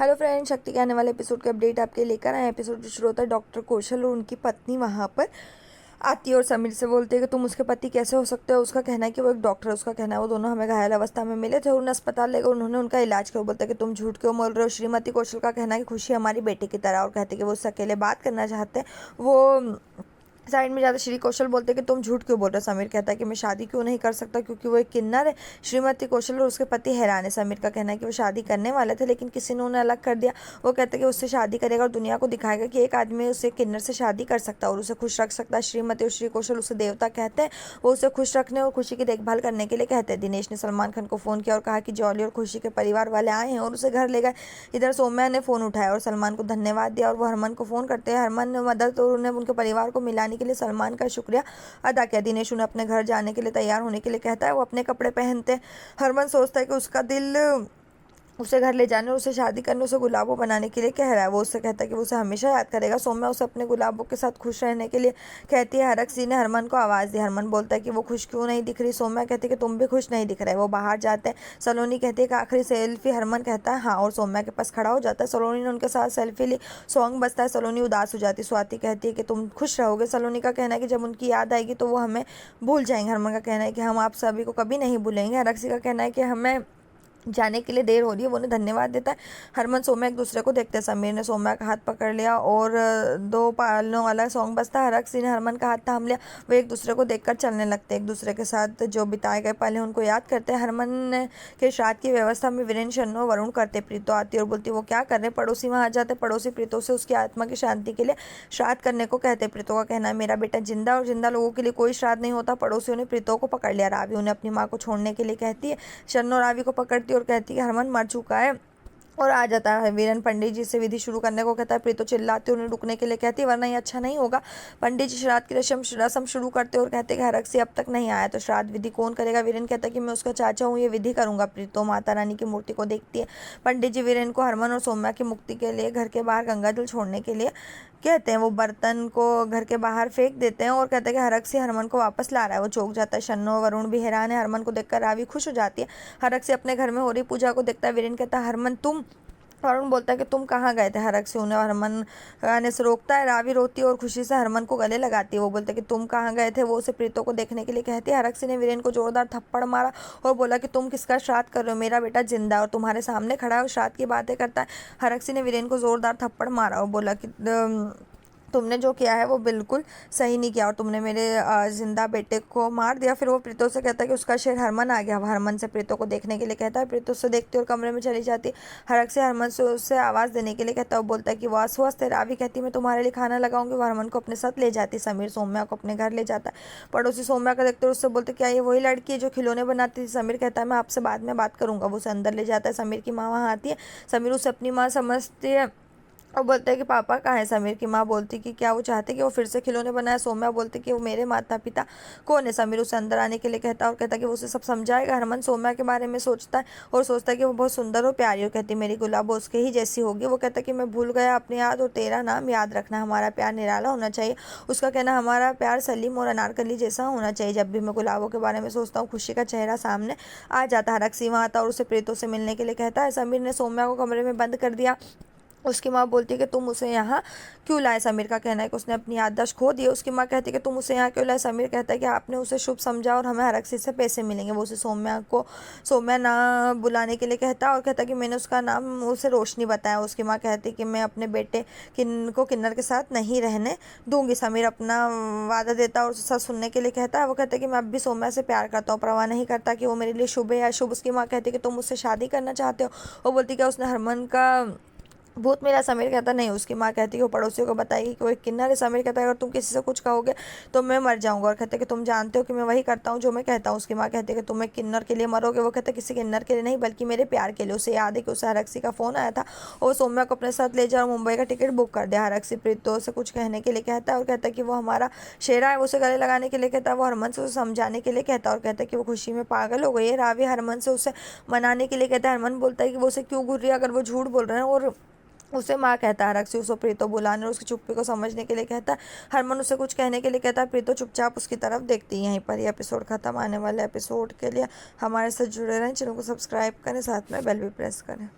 Hello friend, शक्ति के आने वाले एपिसोड के अपडेट आपके लेकर आए। एपिसोड जो शुरू होता है डॉक्टर कौशल और उनकी पत्नी वहाँ पर आती है और समीर से बोलते हैं कि तुम उसके पति कैसे हो सकते हो। उसका कहना है कि वो एक डॉक्टर है, उसका कहना है वो दोनों हमें घायल अवस्था में मिले थे और उन्हें अस्पताल लेकर उन्होंने उनका इलाज किया। बोलते हैं कि तुम झूठ क्यों बोल रहे हो। श्रीमती कौशल का कहना है कि खुशी हमारी बेटी की तरह, और कहते हैं कि वो उससे अकेले बात करना चाहते हैं। वो साइड में जाते श्री कौशल बोलते हैं कि तुम झूठ क्यों बोल रहे हो। समीर कहता है कि मैं शादी क्यों नहीं कर सकता क्योंकि वो एक किन्नर है। श्रीमती कौशल और उसके पति हैरान है। समीर का कहना है कि वो शादी करने वाले थे लेकिन किसी ने उन्हें अलग कर दिया। वो कहते हैं कि उससे शादी करेगा और दुनिया को दिखाएगा कि एक आदमी उसे किन्नर से शादी कर सकता है और उसे खुश रख सकता है। श्रीमती और श्री कौशल उसे देवता कहते हैं। वो उसे खुश रखने और खुशी की देखभाल करने के लिए कहते हैं। दिनेश ने सलमान खान को फ़ोन किया और कहा कि जॉली और खुशी के परिवार वाले आए हैं और उसे घर ले गए। इधर सौम्या ने फ़ोन उठाया और सलमान को धन्यवाद दिया और वो हरमन को फ़ोन करते हैं। हरमन ने मदद और उन्हें उनके परिवार को मिलाने के लिए सलमान का शुक्रिया अदा किया। दिनेश उन्हें अपने घर जाने के लिए तैयार होने के लिए कहता है। वो अपने कपड़े पहनते हैं। हरमन सोचता है कि उसका दिल उसे घर ले जाने और उसे शादी करने, उसे गुलाबों बनाने के लिए कह रहा है। वो उससे कहता है कि वो उसे हमेशा याद करेगा। सौम्या उसे अपने गुलाबों के साथ खुश रहने के लिए कहती है। हरक ने हरमन को आवाज़ दी। हरमन बोलता है कि वो खुश क्यों नहीं दिख रही। सौम्या कहती है कि तुम भी खुश नहीं दिख रहे। वो बाहर जाते हैं। सलोनी कहती है कि आखिरी सेल्फी। हरमन कहता है हाँ, और सौम्या के पास खड़ा हो जाता है। सलोनी ने उनके साथ सेल्फी ली। सॉन्ग बजता है। सलोनी उदास हो जाती है। स्वाति कहती है कि तुम खुश रहोगे। सलोनी का कहना है कि जब उनकी याद आएगी तो वो हमें भूल जाएंगे। हरमन का कहना है कि हम आप सभी को कभी नहीं भूलेंगे। हरक का कहना है कि हमें जाने के लिए देर हो रही है। वो उन्हें धन्यवाद देता है। हरमन सौम्या एक दूसरे को देखते हैं। समीर ने सौम्या का हाथ पकड़ लिया और दो पालों वाला सॉन्ग बजता है। हरक ने हरमन का हाथ थाम लिया। वो एक दूसरे को देखकर चलने लगते हैं। एक दूसरे के साथ जो बिताए गए पल हैं उनको याद करते हैं। हरमन के श्राद्ध की व्यवस्था में वीरेन, शन्नो, वरुण करते। प्रीतो आती और बोलती वो क्या कर रहे हैं। पड़ोसी वहाँ आ जाते। पड़ोसी प्रीतो से उसकी आत्मा की शांति के लिए श्राद्ध करने को कहते। प्रीतो का कहना है मेरा बेटा जिंदा और जिंदा लोगों के लिए कोई श्राद्ध नहीं होता। पड़ोसियों ने प्रीतो को पकड़ लिया। रावी उन्हें अपनी माँ को छोड़ने के लिए कहती है। शन्नो रावी को पकड़ती और कहती है हरमन मर चुका है और आ जाता है। वीरन पंडित जी से विधि शुरू करने को कहता है। प्रीतो चिल्लाती उन्हें रुकने के लिए कहती है वरना ये अच्छा नहीं होगा। पंडित जी श्राद्ध की रस्म शुरू करते और कहते हैं कि हरक से अब तक नहीं आया तो श्राद्ध विधि कौन करेगा। वीरेन कहता है कि मैं उसका चाचा हूँ, ये विधि करूंगा। प्रीतो माता रानी की मूर्ति को देखती है। पंडित जी वीरेन को हरमन और सौम्या की मुक्ति के लिए घर के बाहर गंगा जल छोड़ने के लिए कहते हैं। वो बर्तन को घर के बाहर फेंक देते हैं और कहते हैं कि हरक से हरमन को वापस ला रहा है। वो चौंक जाता है। शन्नो वरुण भी हैरान है। हरमन को देखकर रावी खुश हो जाती है। हरक से अपने घर में हो रही पूजा को देखता है। वीरेन कहता है हरमन तुम। वरुण बोलता है कि तुम कहाँ गए थे। हरक से उन्हें हरमन आने से रोकता है। रावी रोती है और खुशी से हरमन को गले लगाती है। वो बोलते हैं कि तुम कहाँ गए थे। वो उसे प्रीतो को देखने के लिए कहती है। हरक से ने वीरेन को जोरदार थप्पड़ मारा और बोला कि तुम किसका श्राद्ध कर रहे हो। मेरा बेटा जिंदा है और तुम्हारे सामने खड़ा है और श्राद्ध की बातें करता है। हरक से ने वीरेन को जोरदार थप्पड़ मारा और बोला कि तुमने जो किया है वो बिल्कुल सही नहीं किया और तुमने मेरे जिंदा बेटे को मार दिया। फिर वो प्रीतो से कहता है कि उसका शेर हरमन आ गया। हरमन से प्रीतो को देखने के लिए कहता है। प्रीतो से देखती और कमरे में चली जाती। हरक से हरमन से उससे आवाज़ देने के लिए कहता है। वो बोलता है कि वो अस्वस्थ है। रावी कहती मैं तुम्हारे लिए खाना लगाऊंगी। वो हरमन को अपने साथ ले जाती। समीर सौम्या को अपने घर ले जाता है। पड़ोसी सौम्या को देखते और उससे बोलते क्या ये वही लड़की है जो खिलौने बनाती थी। समीर कहता है मैं आपसे बाद में बात करूंगा। वो उसे अंदर ले जाता है। समीर की माँ वहाँ आती है। समीर उसे अपनी माँ समझती है और बोलता है कि पापा कहाँ है। समीर की माँ बोलती कि क्या वो चाहते कि वो फिर से खिलौने बनाए। सौम्या बोलती कि वो मेरे माता पिता कौन है। समीर उसे अंदर आने के लिए कहता है और कहता है कि वो उसे सब समझाएगा। हरमन सौम्या के बारे में सोचता है और सोचता है कि वो बहुत सुंदर और प्यारी हो। कहती मेरी गुलाब उसके ही जैसी होगी। वो कहता है कि मैं भूल गया अपनी याद और तेरा नाम याद रखना। हमारा प्यार निराला होना चाहिए। उसका कहना हमारा प्यार सलीम और अनारकली जैसा होना चाहिए। जब भी मैं गुलाबों के बारे में सोचता हूँ खुशी का चेहरा सामने आ जाता है। रक्सी वहाँ आता और उसे प्रीतो से मिलने के लिए कहता है। समीर ने सौम्या को कमरे में बंद कर दिया। उसकी माँ बोलती है कि तुम उसे यहाँ क्यों लाए। समीर का कहना है कि उसने अपनी याददाश्त खो दी है। उसकी माँ कहती है कि तुम उसे यहाँ क्यों लाए। समीर कहता है कि आपने उसे शुभ समझा और हमें हरक से पैसे मिलेंगे। वो उसे सौम्या ना बुलाने के लिए कहता है और कहता है कि मैंने उसका नाम उसे रोशनी बताया। उसकी माँ कहती है कि मैं अपने बेटे को किन्नर के साथ नहीं रहने दूंगी। समीर अपना वादा देता है और उसे सच सुनने के लिए कहता है। वो कहता है कि मैं अब भी सौम्या से प्यार करता हूँ, परवाह नहीं करता कि वो मेरे लिए शुभ है या शुभ। उसकी माँ कहती है कि तुम उससे शादी करना चाहते हो। वो बोलती है कि उसने हरमन का भूत मेरा। समीर कहता नहीं। उसकी माँ कहती है वो पड़ोसियों को बताएगी कि वो एक किन्नर है। समीर कहता है अगर तुम किसी से कुछ कहोगे तो मैं मर जाऊंगा। और कहते हैं कि तुम जानते हो कि मैं वही करता हूँ जो मैं कहता हूँ। उसकी माँ कहती है कि तुम एक किन्नर के लिए मरोगे। वो कहते हैं किसी किन्नर के लिए नहीं बल्कि मेरे प्यार के लिए। उसे याद है कि उसे हरक्सी का फ़ोन आया था और सौम्या को अपने साथ ले जाओ और मुंबई का टिकट बुक कर दिया। हरक्सी प्रीतो से कुछ कहने के लिए कहता है और कहता है कि वो हमारा शेरा है। उसे गले लगाने के लिए कहता है। वो हरमन से उसे समझाने के लिए कहता है और कहता है कि वो खुशी में पागल हो गई है। रावी हरमन से उसे मनाने के लिए कहता है। हरमन बोलता है कि वो उसे क्यों घूर रही है अगर वो झूठ बोल रहे हैं और उसे माँ कहता है। हरक उसे प्रीतो बुलाने और उसकी चुप्पी को समझने के लिए कहता है। हरमन उसे कुछ कहने के लिए कहता है। प्रीतो चुपचाप उसकी तरफ देखती है। यहीं पर ये एपिसोड खत्म। आने वाले एपिसोड के लिए हमारे साथ जुड़े रहें। चैनल को सब्सक्राइब करें, साथ में बेल भी प्रेस करें।